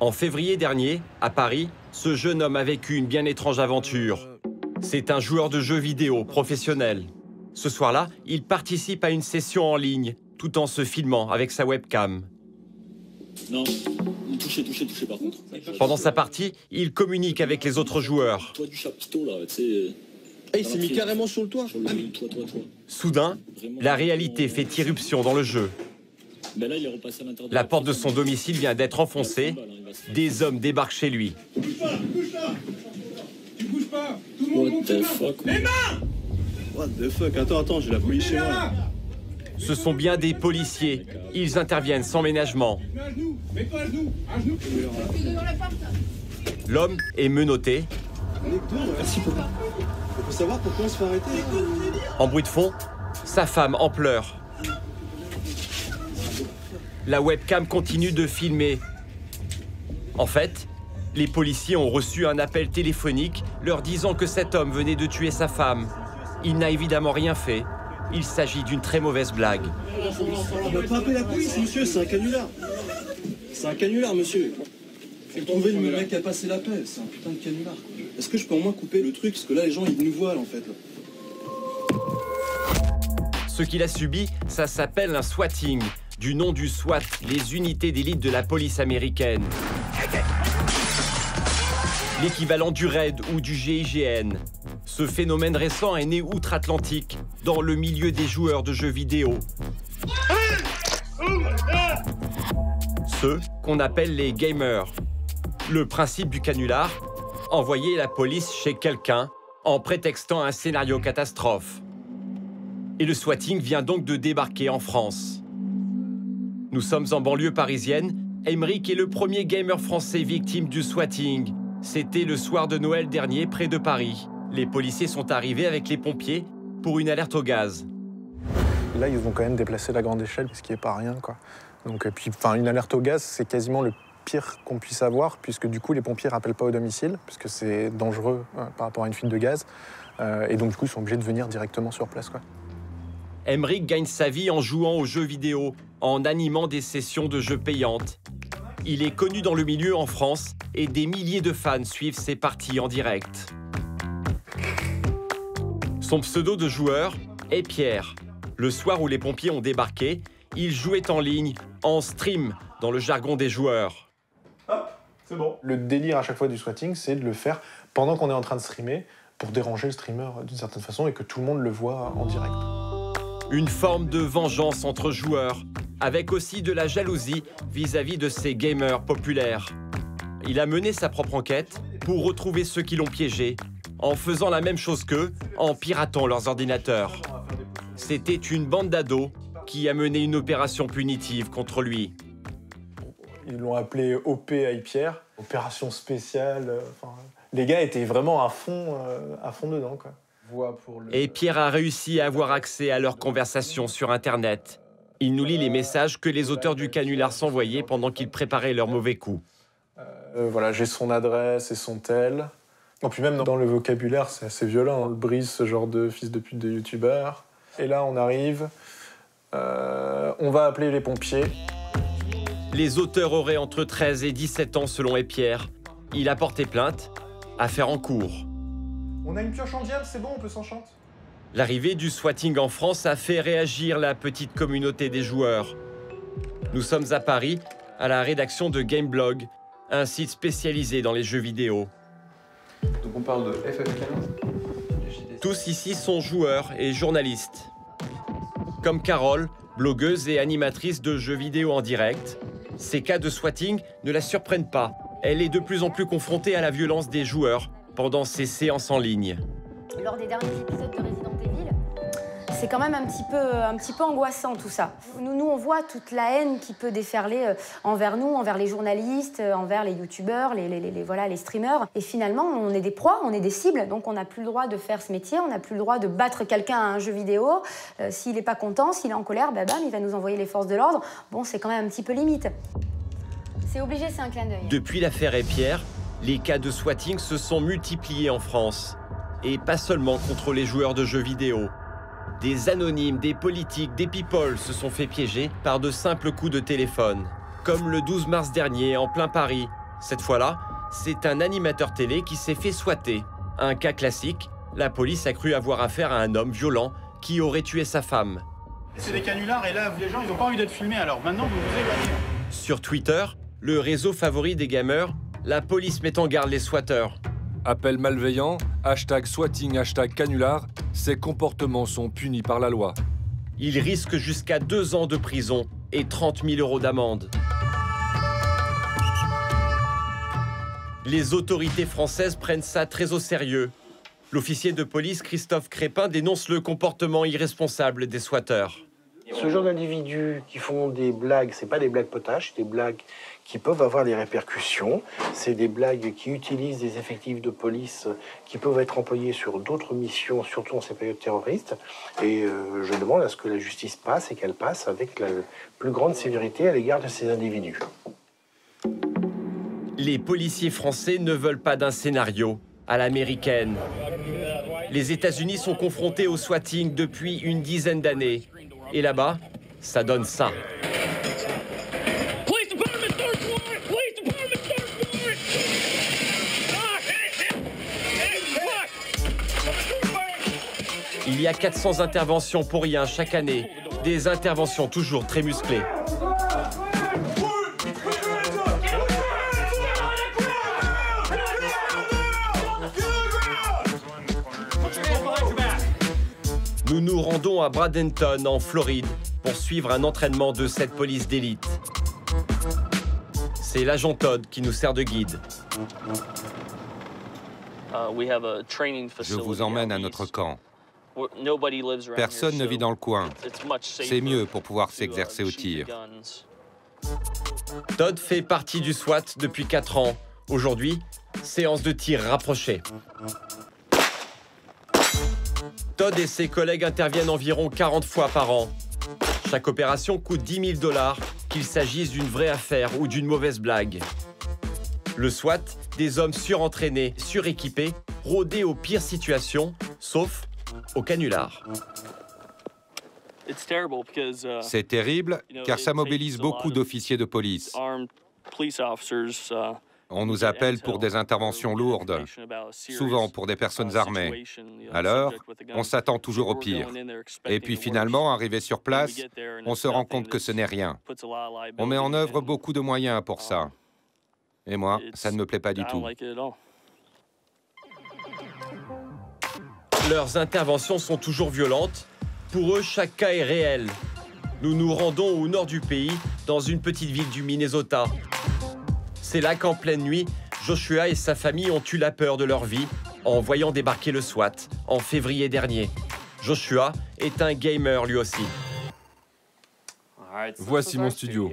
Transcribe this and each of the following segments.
En février dernier, à Paris, ce jeune homme a vécu une bien étrange aventure. C'est un joueur de jeux vidéo professionnel. Ce soir-là, il participe à une session en ligne, tout en se filmant avec sa webcam. Non, touchez par contre. Pendant sa partie, il communique avec les autres joueurs. Toi du chapiteau là, tu sais. Ah, il s'est mis carrément sur le toit. Sur le toit. Soudain, la réalité fait irruption dans le jeu. Ben là, il est repassé à l'intérieur. La porte de son domicile vient d'être enfoncée. Des hommes débarquent chez lui. Bouge pas, tu bouges pas, tout le monde What the fuck? What the fuck, attends, j'ai la police chez moi. Ce sont bien des policiers. Ils interviennent sans ménagement. Mets-toi à genoux, L'homme est menotté. Merci beaucoup. On peut savoir pourquoi on se fait arrêter? En bruit de fond, sa femme en pleurs. La webcam continue de filmer. En fait, les policiers ont reçu un appel téléphonique leur disant que cet homme venait de tuer sa femme. Il n'a évidemment rien fait. Il s'agit d'une très mauvaise blague. On va pas appeler la police, monsieur, c'est un canular. C'est un canular, monsieur. Faut trouver le mec qui a passé l'appel, c'est un putain de canular. Est-ce que je peux au moins couper le truc? Parce que là, les gens, ils nous voient, là, en fait. Là. Ce qu'il a subi, ça s'appelle un swatting, du nom du SWAT, les unités d'élite de la police américaine. L'équivalent du RAID ou du GIGN. Ce phénomène récent est né outre-Atlantique, dans le milieu des joueurs de jeux vidéo. Ceux qu'on appelle les gamers. Le principe du canular, envoyer la police chez quelqu'un en prétextant un scénario catastrophe. Et le swatting vient donc de débarquer en France. Nous sommes en banlieue parisienne. Aymeric est le premier gamer français victime du swatting. C'était le soir de Noël dernier, près de Paris. Les policiers sont arrivés avec les pompiers pour une alerte au gaz. Là, ils ont quand même déplacé la grande échelle, ce qui n'est pas rien, quoi. Donc, puis, une alerte au gaz, c'est quasiment le pire qu'on puisse avoir, puisque du coup, les pompiers ne rappellent pas au domicile, puisque c'est dangereux par rapport à une fuite de gaz. Et donc, du coup, ils sont obligés de venir directement sur place, quoi. Aymeric gagne sa vie en jouant aux jeux vidéo, en animant des sessions de jeux payantes. Il est connu dans le milieu en France et des milliers de fans suivent ses parties en direct. Son pseudo de joueur est Pierre. Le soir où les pompiers ont débarqué, il jouait en ligne, en stream, dans le jargon des joueurs. Hop, c'est bon. Le délire à chaque fois du swatting, c'est de le faire pendant qu'on est en train de streamer, pour déranger le streamer d'une certaine façon et que tout le monde le voit en direct. Une forme de vengeance entre joueurs, avec aussi de la jalousie vis-à-vis de ces gamers populaires. Il a mené sa propre enquête pour retrouver ceux qui l'ont piégé, en faisant la même chose qu'eux, en piratant leurs ordinateurs. C'était une bande d'ados qui a mené une opération punitive contre lui. Ils l'ont appelé OP Pierre, opération spéciale. Les gars étaient vraiment à fond dedans, quoi. Et Pierre a réussi à avoir accès à leurs conversations sur Internet. Il nous lit les messages que les auteurs du canular s'envoyaient pendant qu'ils préparaient leur mauvais coup. Voilà, j'ai son adresse et son tel. Et puis même dans le vocabulaire, c'est assez violent. On brise ce genre de fils de pute de youtubeur. Et là, on arrive. On va appeler les pompiers. Les auteurs auraient entre 13 et 17 ans selon Pierre. Il a porté plainte. Affaire en cours. On a une pioche en diable, c'est bon, on peut s'en chanter. L'arrivée du swatting en France a fait réagir la petite communauté des joueurs. Nous sommes à Paris, à la rédaction de Gameblog, un site spécialisé dans les jeux vidéo. Donc on parle de FF15. Tous ici sont joueurs et journalistes. Comme Carole, blogueuse et animatrice de jeux vidéo en direct, ces cas de swatting ne la surprennent pas. Elle est de plus en plus confrontée à la violence des joueurs pendant ses séances en ligne. Lors des derniers épisodes de Resident Evil, c'est quand même un petit peu angoissant tout ça. Nous, on voit toute la haine qui peut déferler envers nous, envers les journalistes, envers les youtubeurs, les streamers. Et finalement, on est des proies, on est des cibles, donc on n'a plus le droit de faire ce métier, on n'a plus le droit de battre quelqu'un à un jeu vidéo. S'il n'est pas content, s'il est en colère, bam, il va nous envoyer les forces de l'ordre. Bon, c'est quand même un petit peu limite. C'est obligé, c'est un clin d'œil. Depuis l'affaire Pierre, les cas de swatting se sont multipliés en France. Et pas seulement contre les joueurs de jeux vidéo. Des anonymes, des politiques, des people se sont fait piéger par de simples coups de téléphone. Comme le 12 mars dernier, en plein Paris, Cette fois-là, c'est un animateur télé qui s'est fait swatter. Un cas classique, la police a cru avoir affaire à un homme violent qui aurait tué sa femme. C'est des canulars et là, les gens, ils n'ont pas envie d'être filmés, alors maintenant, vous vous éloignez. Sur Twitter, le réseau favori des gamers, la police met en garde les swatteurs. Appel malveillant, hashtag swatting, hashtag canular, ces comportements sont punis par la loi. Ils risquent jusqu'à 2 ans de prison et 30 000 € d'amende. Les autorités françaises prennent ça très au sérieux. L'officier de police Christophe Crépin dénonce le comportement irresponsable des swatteurs. Ce genre d'individus qui font des blagues, c'est pas des blagues potaches, c'est des blagues qui peuvent avoir des répercussions. C'est des blagues qui utilisent des effectifs de police qui peuvent être employés sur d'autres missions, surtout en ces périodes terroristes. Et je demande à ce que la justice passe et qu'elle passe avec la plus grande sévérité à l'égard de ces individus. Les policiers français ne veulent pas d'un scénario à l'américaine. Les États-Unis sont confrontés au swatting depuis une dizaine d'années. Et là-bas, ça donne ça. Il y a 400 interventions pour rien chaque année. Des interventions toujours très musclées. Nous nous rendons à Bradenton, en Floride, pour suivre un entraînement de cette police d'élite. C'est l'agent Todd qui nous sert de guide. Je vous emmène à notre camp. Personne ne vit dans le coin. C'est mieux pour pouvoir s'exercer au tir. Todd fait partie du SWAT depuis 4 ans. Aujourd'hui, séance de tir rapprochée. Todd et ses collègues interviennent environ 40 fois par an. Chaque opération coûte 10 000 $, qu'il s'agisse d'une vraie affaire ou d'une mauvaise blague. Le SWAT, des hommes surentraînés, suréquipés, rodés aux pires situations, sauf au canular. C'est terrible, car ça mobilise beaucoup d'officiers de police. On nous appelle pour des interventions lourdes, souvent pour des personnes armées. Alors, on s'attend toujours au pire. Et puis finalement, arrivé sur place, on se rend compte que ce n'est rien. On met en œuvre beaucoup de moyens pour ça. Et moi, ça ne me plaît pas du tout. Leurs interventions sont toujours violentes. Pour eux, chaque cas est réel. Nous nous rendons au nord du pays, dans une petite ville du Minnesota. C'est là qu'en pleine nuit, Joshua et sa famille ont eu la peur de leur vie en voyant débarquer le SWAT en février dernier. Joshua est un gamer lui aussi. Voici mon studio.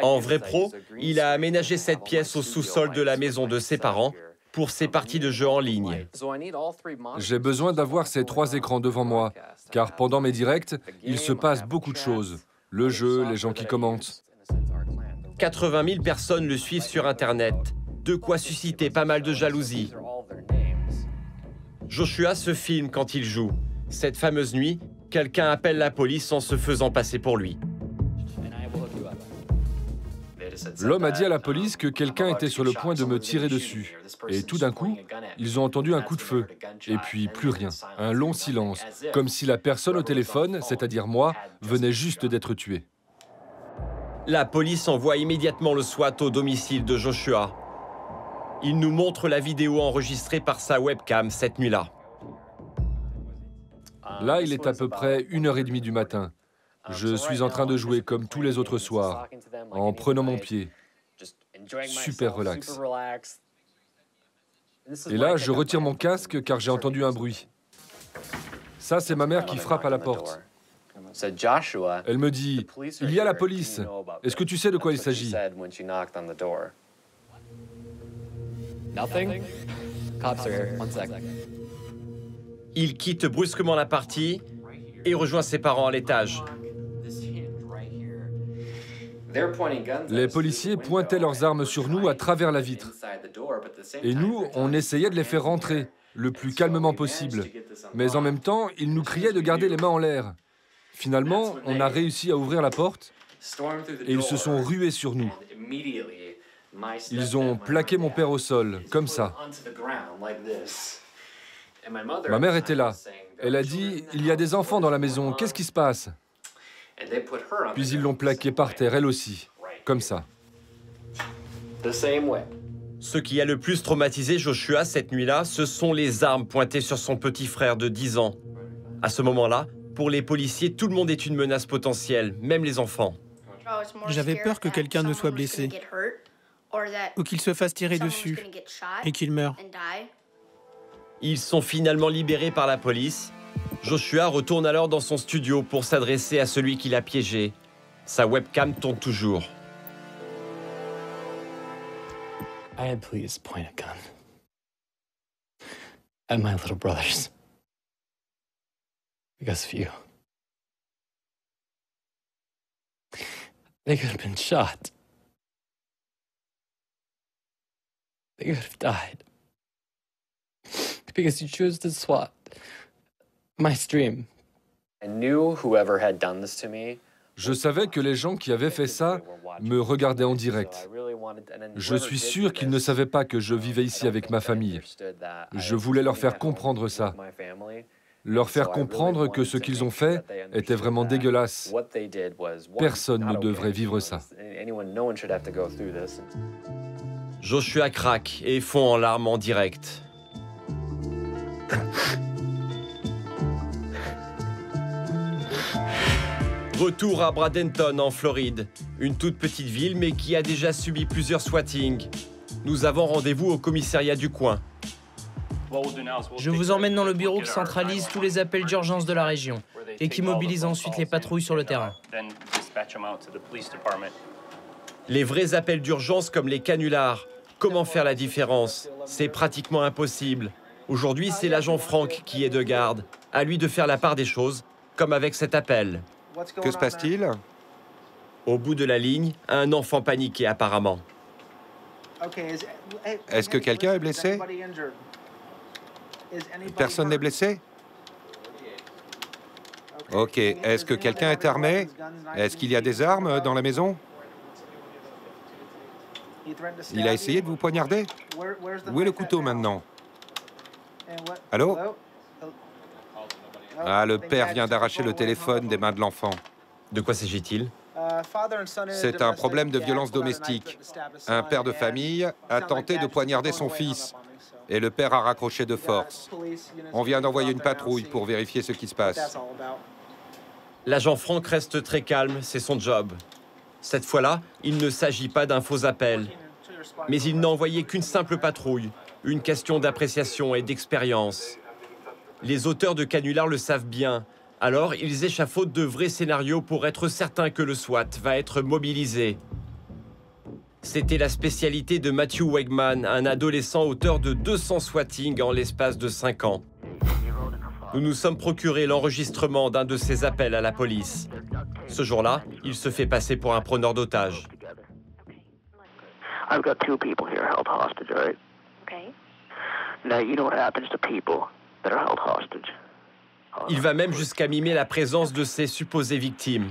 En vrai pro, il a aménagé cette pièce au sous-sol de la maison de ses parents pour ses parties de jeux en ligne. J'ai besoin d'avoir ces 3 écrans devant moi, car pendant mes directs, il se passe beaucoup de choses. Le jeu, les gens qui commentent. 80 000 personnes le suivent sur Internet. De quoi susciter pas mal de jalousie. Joshua se filme quand il joue. Cette fameuse nuit, quelqu'un appelle la police en se faisant passer pour lui. L'homme a dit à la police que quelqu'un était sur le point de me tirer dessus. Et tout d'un coup, ils ont entendu un coup de feu. Et puis plus rien. Un long silence. Comme si la personne au téléphone, c'est-à-dire moi, venait juste d'être tuée. La police envoie immédiatement le SWAT au domicile de Joshua. Il nous montre la vidéo enregistrée par sa webcam cette nuit-là. Là, il est à peu près 1h30 du matin. Je suis en train de jouer comme tous les autres soirs, en prenant mon pied. Super relax. Et là, je retire mon casque car j'ai entendu un bruit. Ça, c'est ma mère qui frappe à la porte. Elle me dit, « Il y a la police. Est-ce que tu sais de quoi il s'agit ?» Il quitte brusquement la partie et rejoint ses parents à l'étage. Les policiers pointaient leurs armes sur nous à travers la vitre. Et nous, on essayait de les faire rentrer le plus calmement possible. Mais en même temps, ils nous criaient de garder les mains en l'air. Finalement, on a réussi à ouvrir la porte et ils se sont rués sur nous. Ils ont plaqué mon père au sol, comme ça. Ma mère était là. Elle a dit, il y a des enfants dans la maison, qu'est-ce qui se passe? Puis ils l'ont plaqué par terre, elle aussi, comme ça. Ce qui a le plus traumatisé Joshua cette nuit-là, ce sont les armes pointées sur son petit frère de 10 ans. À ce moment-là, pour les policiers, tout le monde est une menace potentielle, même les enfants. J'avais peur que quelqu'un ne soit blessé, ou qu'il se fasse tirer dessus, et qu'il meure. Ils sont finalement libérés par la police. Joshua retourne alors dans son studio pour s'adresser à celui qui l'a piégé. Sa webcam tourne toujours. I had police point a gun at my little brothers because of you. They could have been shot. They could have died because you chose to swat my stream. I knew whoever had done this to me. Je savais que les gens qui avaient fait ça me regardaient en direct. Je suis sûr qu'ils ne savaient pas que je vivais ici avec ma famille. Je voulais leur faire comprendre ça. Leur faire comprendre que ce qu'ils ont fait était vraiment dégueulasse. Personne ne devrait vivre ça. Joshua craque et fond en larmes en direct. Retour à Bradenton, en Floride, une toute petite ville mais qui a déjà subi plusieurs swattings. Nous avons rendez-vous au commissariat du coin. Je vous emmène dans le bureau qui centralise tous les appels d'urgence de la région et qui mobilise ensuite les patrouilles sur le terrain. Les vrais appels d'urgence comme les canulars. Comment faire la différence? C'est pratiquement impossible. Aujourd'hui, c'est l'agent Frank qui est de garde. À lui de faire la part des choses, comme avec cet appel. Que se passe-t-il? Au bout de la ligne, un enfant paniqué apparemment. Est-ce que quelqu'un est blessé? Personne n'est blessé? Ok. Est-ce que quelqu'un est armé? Est-ce qu'il y a des armes dans la maison? Il a essayé de vous poignarder? Où est le couteau maintenant? Allô? Ah, le père vient d'arracher le téléphone des mains de l'enfant. De quoi s'agit-il? C'est un problème de violence domestique. Un père de famille a tenté de poignarder son fils et le père a raccroché de force. On vient d'envoyer une patrouille pour vérifier ce qui se passe. L'agent Frank reste très calme, c'est son job. Cette fois-là, il ne s'agit pas d'un faux appel. Mais il n'a envoyé qu'une simple patrouille, une question d'appréciation et d'expérience. Les auteurs de canulars le savent bien, alors ils échafaudent de vrais scénarios pour être certains que le SWAT va être mobilisé. C'était la spécialité de Matthew Wegman, un adolescent auteur de 200 swattings en l'espace de 5 ans. Nous nous sommes procuré l'enregistrement d'un de ses appels à la police. Ce jour-là, il se fait passer pour un preneur d'otages. I've got 2 people here held hostage, all right? Okay. Now, you know what happens to people that are held hostage. Il va même jusqu'à mimer la présence de ses supposées victimes.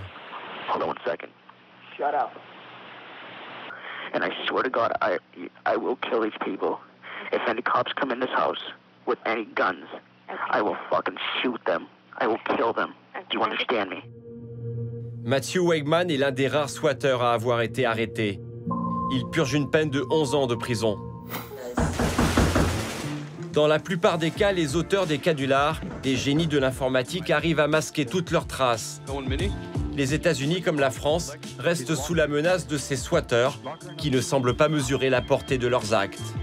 Hold on 1 second. Shut up. And I swear to God, I will kill these people. If any cops come in this house with any guns, I will fucking shoot them. I will kill them. Do you understand me? Matthew Wegman est l'un des rares swatteurs à avoir été arrêté. Il purge une peine de 11 ans de prison. Dans la plupart des cas, les auteurs des canulars, des génies de l'informatique, arrivent à masquer toutes leurs traces. Les États-Unis, comme la France, restent sous la menace de ces swatteurs qui ne semblent pas mesurer la portée de leurs actes.